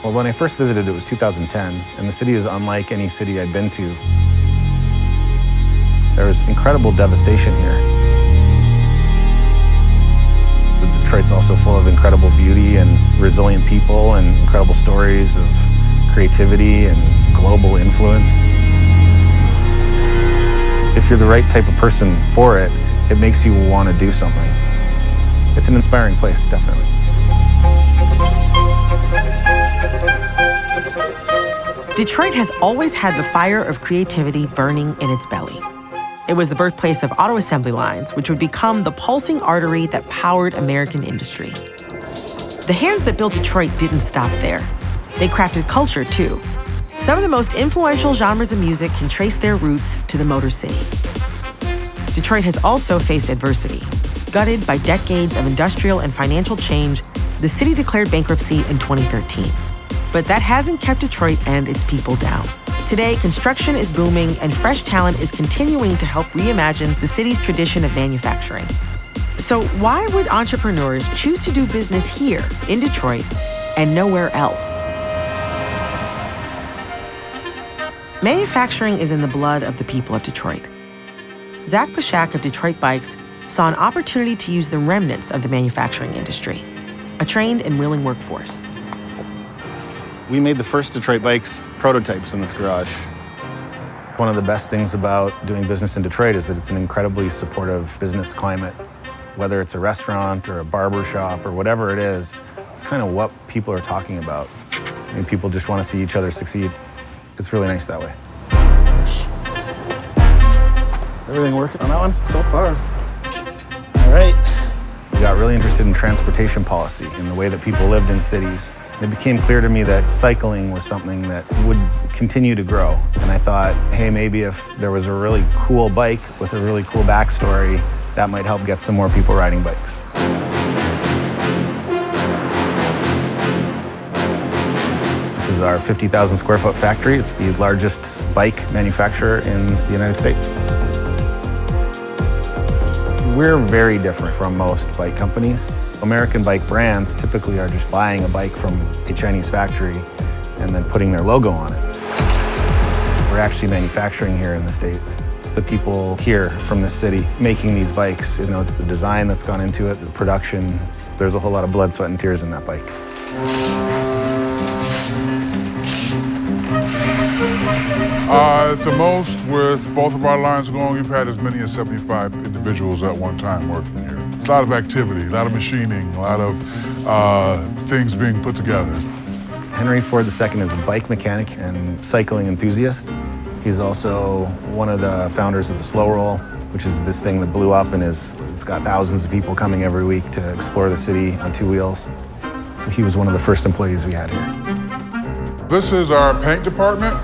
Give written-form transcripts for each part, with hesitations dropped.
Well, when I first visited, it was 2010, and the city is unlike any city I'd been to. There was incredible devastation here. Detroit's also full of incredible beauty and resilient people and incredible stories of creativity and global influence. If you're the right type of person for it, it makes you want to do something. It's an inspiring place, definitely. Detroit has always had the fire of creativity burning in its belly. It was the birthplace of auto assembly lines, which would become the pulsing artery that powered American industry. The hands that built Detroit didn't stop there. They crafted culture, too. Some of the most influential genres of music can trace their roots to the Motor City. Detroit has also faced adversity. Gutted by decades of industrial and financial change, the city declared bankruptcy in 2013. But that hasn't kept Detroit and its people down. Today, construction is booming and fresh talent is continuing to help reimagine the city's tradition of manufacturing. So why would entrepreneurs choose to do business here in Detroit and nowhere else? Manufacturing is in the blood of the people of Detroit. Zach Pashak of Detroit Bikes saw an opportunity to use the remnants of the manufacturing industry, a trained and willing workforce. We made the first Detroit Bikes prototypes in this garage. One of the best things about doing business in Detroit is that it's an incredibly supportive business climate. Whether it's a restaurant or a barber shop or whatever it is, it's kind of what people are talking about. I mean, people just want to see each other succeed. It's really nice that way. Is everything working on that one so far? All right. We got really interested in transportation policy and the way that people lived in cities. It became clear to me that cycling was something that would continue to grow. And I thought, hey, maybe if there was a really cool bike with a really cool backstory, that might help get some more people riding bikes. This is our 50,000 square foot factory. It's the largest bike manufacturer in the United States. We're very different from most bike companies. American bike brands typically are just buying a bike from a Chinese factory and then putting their logo on it. We're actually manufacturing here in the States. It's the people here from this city making these bikes. You know, it's the design that's gone into it, the production. There's a whole lot of blood, sweat, and tears in that bike. At the most, with both of our lines going, we've had as many as 75 individuals at one time working here. It's a lot of activity, a lot of machining, a lot of things being put together. Henry Ford II is a bike mechanic and cycling enthusiast. He's also one of the founders of the Slow Roll, which is this thing that blew up and it's got thousands of people coming every week to explore the city on two wheels. So he was one of the first employees we had here. This is our paint department.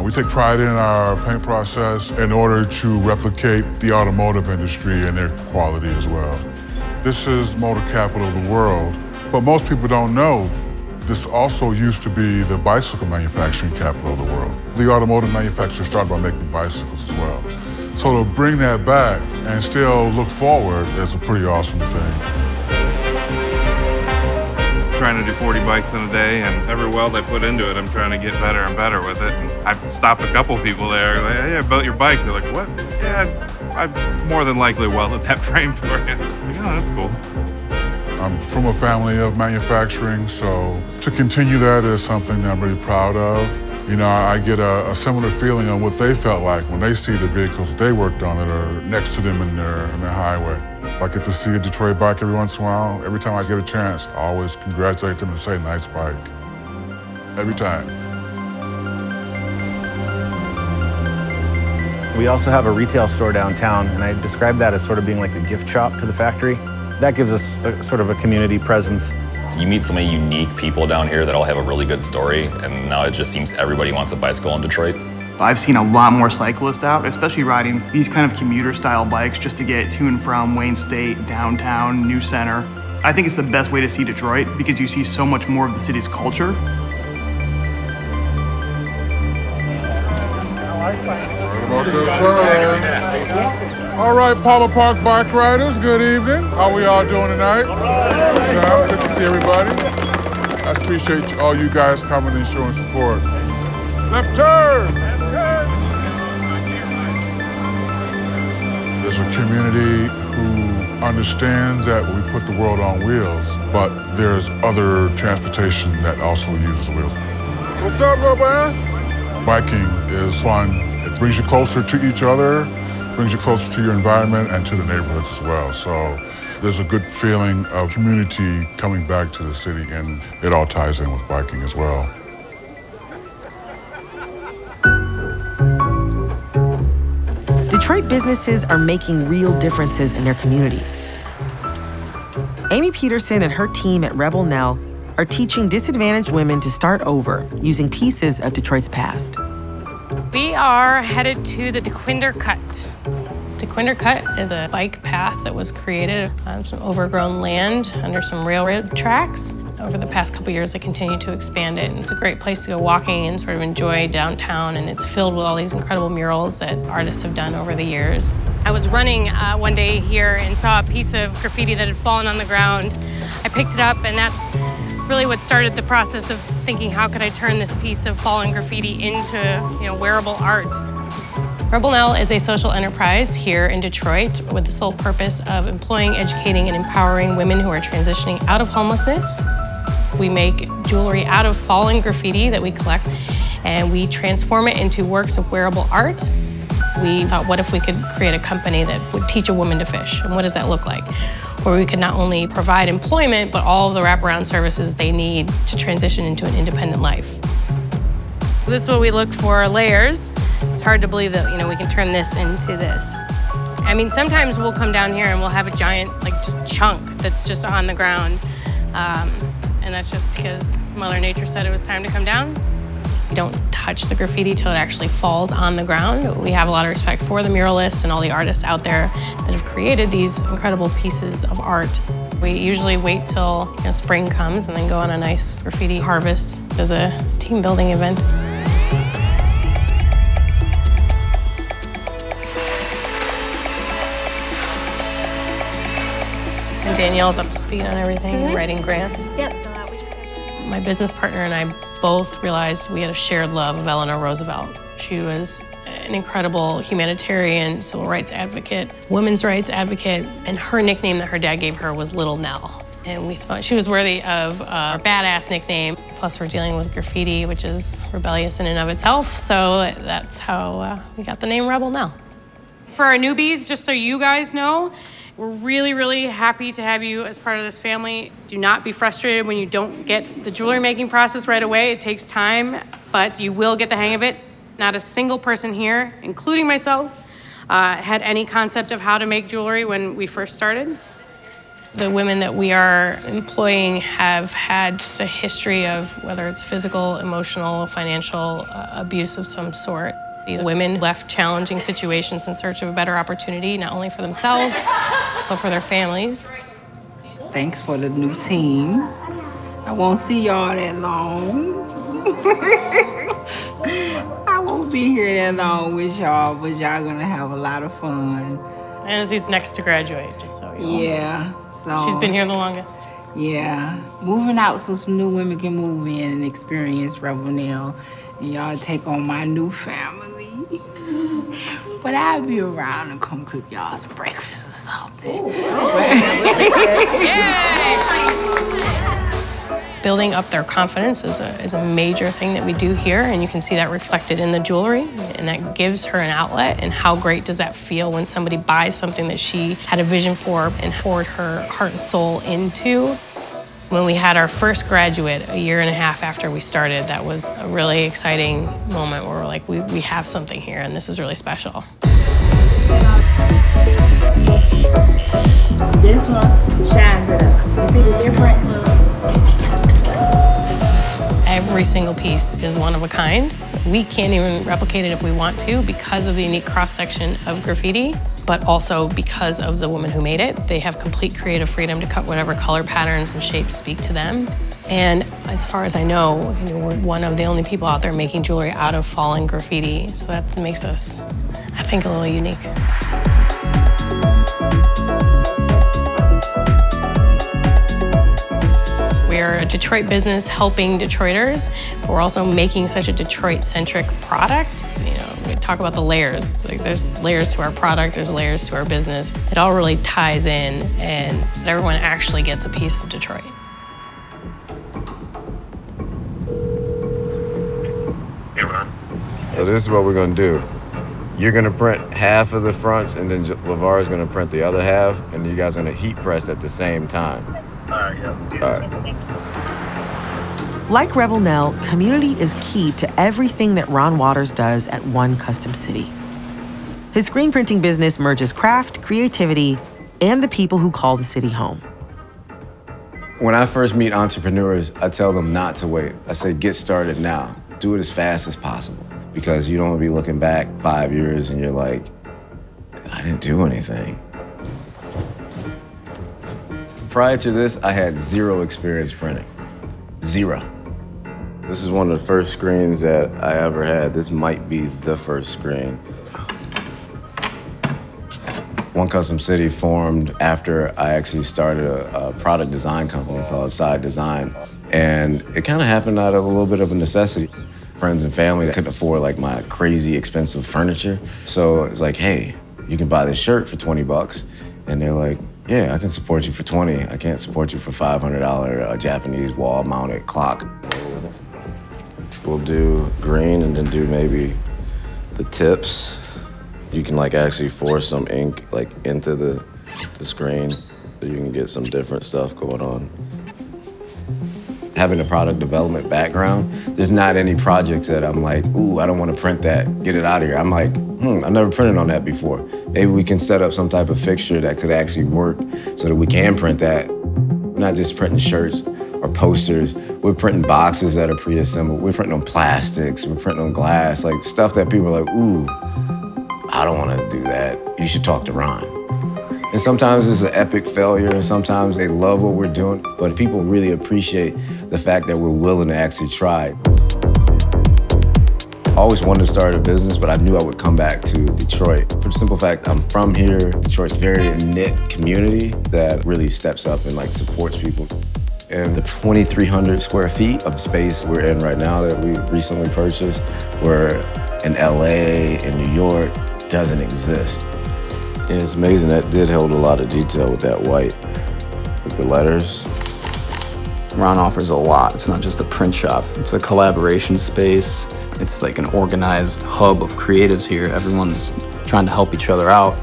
We take pride in our paint process in order to replicate the automotive industry and their quality as well. This is motor capital of the world, but most people don't know this also used to be the bicycle manufacturing capital of the world. The automotive manufacturers started by making bicycles as well. So to bring that back and still look forward is a pretty awesome thing. Trying to do 40 bikes in a day, and every weld I put into it, I'm trying to get better and better with it. And I've stopped a couple people there, like, hey, I built your bike. They're like, what? Yeah, I've more than likely welded that frame for you. Like, oh, that's cool. I'm from a family of manufacturing, so to continue that is something that I'm really proud of. You know, I get a similar feeling on what they felt like when they see the vehicles they worked on that are next to them in their highway. I get to see a Detroit bike every once in a while. Every time I get a chance, I always congratulate them and say, nice bike. Every time. We also have a retail store downtown, and I describe that as sort of being like the gift shop to the factory. That gives us sort of a community presence. So you meet so many unique people down here that all have a really good story, and now it just seems everybody wants a bicycle in Detroit. I've seen a lot more cyclists out, especially riding these kind of commuter-style bikes just to get to and from Wayne State, downtown, New Center. I think it's the best way to see Detroit because you see so much more of the city's culture. Right about that time. All right, Palmer Park bike riders, good evening. How we all doing tonight? Good to see everybody. That's appreciate all you guys coming and showing support. Left turn! Left turn! There's a community who understands that we put the world on wheels, but there's other transportation that also uses wheels. What's up, little man? Biking is fun. It brings you closer to each other, brings you closer to your environment and to the neighborhoods as well. So there's a good feeling of community coming back to the city, and it all ties in with biking as well. Detroit businesses are making real differences in their communities. Amy Peterson and her team at Rebel Nell are teaching disadvantaged women to start over using pieces of Detroit's past. We are headed to the DeQuinder Cut. DeQuinder Cut is a bike path that was created on some overgrown land under some railroad tracks. Over the past couple years, they continue to expand it, and it's a great place to go walking and sort of enjoy downtown, and it's filled with all these incredible murals that artists have done over the years. I was running one day here and saw a piece of graffiti that had fallen on the ground. I picked it up, and that's really what started the process of thinking, how could I turn this piece of fallen graffiti into, wearable art? Rebel Nell is a social enterprise here in Detroit with the sole purpose of employing, educating, and empowering women who are transitioning out of homelessness. We make jewelry out of fallen graffiti that we collect, and we transform it into works of wearable art. We thought, what if we could create a company that would teach a woman to fish? And what does that look like? Where we could not only provide employment, but all of the wraparound services they need to transition into an independent life. This is what we look for, layers. It's hard to believe that, we can turn this into this. I mean, sometimes we'll come down here and we'll have a giant, just chunk that's just on the ground. And that's just because Mother Nature said it was time to come down. We don't touch the graffiti till it actually falls on the ground. We have a lot of respect for the muralists and all the artists out there that have created these incredible pieces of art. We usually wait till spring comes and then go on a nice graffiti harvest as a team building event. And Danielle's up to speed on everything, writing grants. Yep. My business partner and I both realized we had a shared love of Eleanor Roosevelt. She was an incredible humanitarian, civil rights advocate, women's rights advocate, and her nickname that her dad gave her was Little Nell. And we thought she was worthy of a badass nickname. Plus, we're dealing with graffiti, which is rebellious in and of itself, so that's how we got the name Rebel Nell. For our newbies, just so you guys know, we're really, really happy to have you as part of this family. Do not be frustrated when you don't get the jewelry making process right away. It takes time, but you will get the hang of it. Not a single person here, including myself, had any concept of how to make jewelry when we first started. The women that we are employing have had just a history of whether it's physical, emotional, financial abuse of some sort. These women left challenging situations in search of a better opportunity, not only for themselves, but for their families. Thanks for the new team. I won't see y'all that long. I won't be here that long with y'all, but y'all gonna have a lot of fun. And she's next to graduate, just so you know. Yeah, so. She's been here the longest. Yeah, moving out so some new women can move in and experience Rebel Nell, and y'all take on my new family. But I'll be around and come cook y'all some breakfast or something. Building up their confidence is a major thing that we do here, and you can see that reflected in the jewelry, and that gives her an outlet. And how great does that feel when somebody buys something that she had a vision for and poured her heart and soul into? When we had our first graduate 1.5 years after we started, that was a really exciting moment where we're like, we have something here, and this is really special. This one shines it up. You see the difference? Every single piece is one of a kind. We can't even replicate it if we want to because of the unique cross-section of graffiti, but also because of the woman who made it. They have complete creative freedom to cut whatever color patterns and shapes speak to them. And as far as I know, we're one of the only people out there making jewelry out of fallen graffiti. So that makes us, I think, a little unique. We We are a Detroit business helping Detroiters, but we're also making such a Detroit-centric product. You know, we talk about the layers. Like, there's layers to our product, there's layers to our business. It all really ties in, and everyone actually gets a piece of Detroit. So this is what we're gonna do. You're gonna print half of the fronts, and then LeVar is gonna print the other half, and you guys are gonna heat press at the same time. All right. Like Rebel Nell, community is key to everything that Ron Waters does at One Custom City. His screen printing business merges craft, creativity, and the people who call the city home. When I first meet entrepreneurs, I tell them not to wait. I say, get started now. Do it as fast as possible, because you don't want to be looking back 5 years and you're like, I didn't do anything. Prior to this, I had zero experience printing. Zero. This is one of the first screens that I ever had. This might be the first screen. One Custom City formed after I actually started a product design company called Side Design. And it kind of happened out of a little bit of a necessity. Friends and family that couldn't afford like my crazy expensive furniture. So it's like, hey, you can buy this shirt for 20 bucks. And they're like, yeah, I can support you for 20. I can't support you for $500 Japanese wall-mounted clock. We'll do green and then do maybe the tips. You can like actually force some ink like into the screen so you can get some different stuff going on. Having a product development background, there's not any projects that I'm like, ooh, I don't want to print that, get it out of here. I'm like, I've never printed on that before. Maybe we can set up some type of fixture that could actually work so that we can print that. We're not just printing shirts or posters. We're printing boxes that are pre-assembled. We're printing on plastics. We're printing on glass, like stuff that people are like, ooh, I don't want to do that. You should talk to Ron. And sometimes it's an epic failure, and sometimes they love what we're doing, but people really appreciate the fact that we're willing to actually try. I always wanted to start a business, but I knew I would come back to Detroit. For the simple fact, I'm from here. Detroit's very a knit community that really steps up and like supports people. And the 2,300 square feet of space we're in right now that we recently purchased, where in LA, in New York, doesn't exist. And it's amazing, that did hold a lot of detail with that white, with the letters. Ron offers a lot. It's not just a print shop. It's a collaboration space. It's like an organized hub of creatives here. Everyone's trying to help each other out.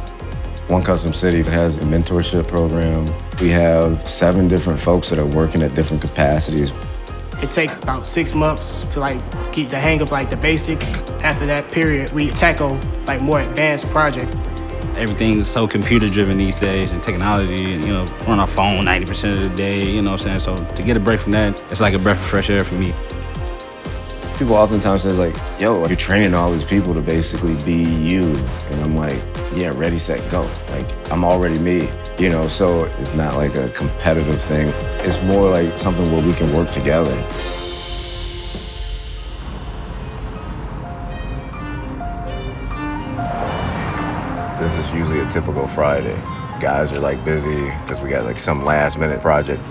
One Custom City has a mentorship program. We have 7 different folks that are working at different capacities. It takes about 6 months to like get the hang of like the basics. After that period, we tackle like more advanced projects. Everything is so computer-driven these days, and technology, and, you know, we're on our phone 90% of the day, you know what I'm saying? So to get a break from that, it's like a breath of fresh air for me. People oftentimes say like, yo, you're training all these people to basically be you. And I'm like, yeah, ready, set, go. Like, I'm already me, you know, so it's not like a competitive thing. It's more like something where we can work together. This is usually a typical Friday. Guys are like busy because we got like some last minute project.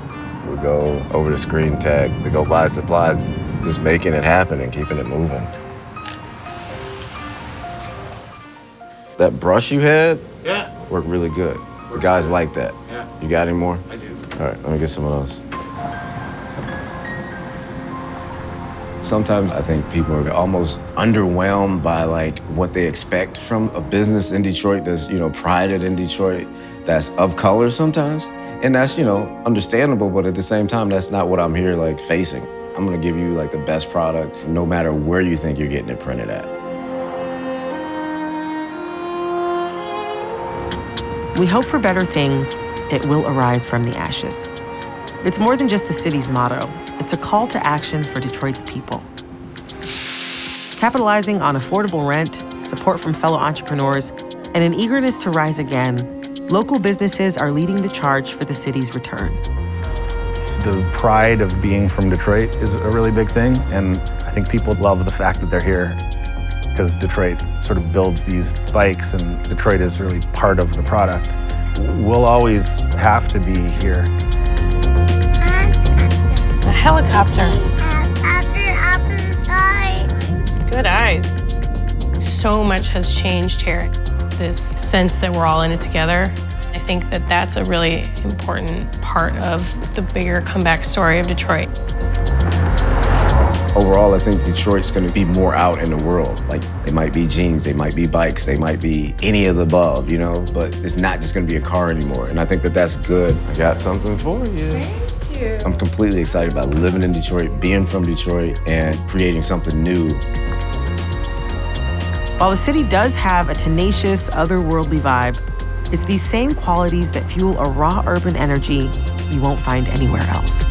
We go over the screen tag to go buy supplies, just making it happen and keeping it moving. That brush you had? Yeah. Worked really good. The guys like that. Yeah. You got any more? I do. All right, let me get some of those. Sometimes I think people are almost underwhelmed by like what they expect from a business in Detroit that's, you know, prided in Detroit, that's of color sometimes. And that's, you know, understandable, but at the same time, that's not what I'm here like facing. I'm gonna give you like the best product, no matter where you think you're getting it printed at. We hope for better things. It will arise from the ashes. It's more than just the city's motto. It's a call to action for Detroit's people. Capitalizing on affordable rent, support from fellow entrepreneurs, and an eagerness to rise again, local businesses are leading the charge for the city's return. The pride of being from Detroit is a really big thing, and I think people love the fact that they're here because Detroit sort of builds these bikes, and Detroit is really part of the product. We'll always have to be here. helicopter. Up in the sky. Good eyes. So much has changed here. This sense that we're all in it together. I think that that's a really important part of the bigger comeback story of Detroit. Overall, I think Detroit's going to be more out in the world. Like, they might be jeans, they might be bikes, they might be any of the above, you know? But it's not just going to be a car anymore. And I think that that's good. I got something for you. Thank you. I'm completely excited about living in Detroit, being from Detroit, and creating something new. While the city does have a tenacious, otherworldly vibe, it's these same qualities that fuel a raw urban energy you won't find anywhere else.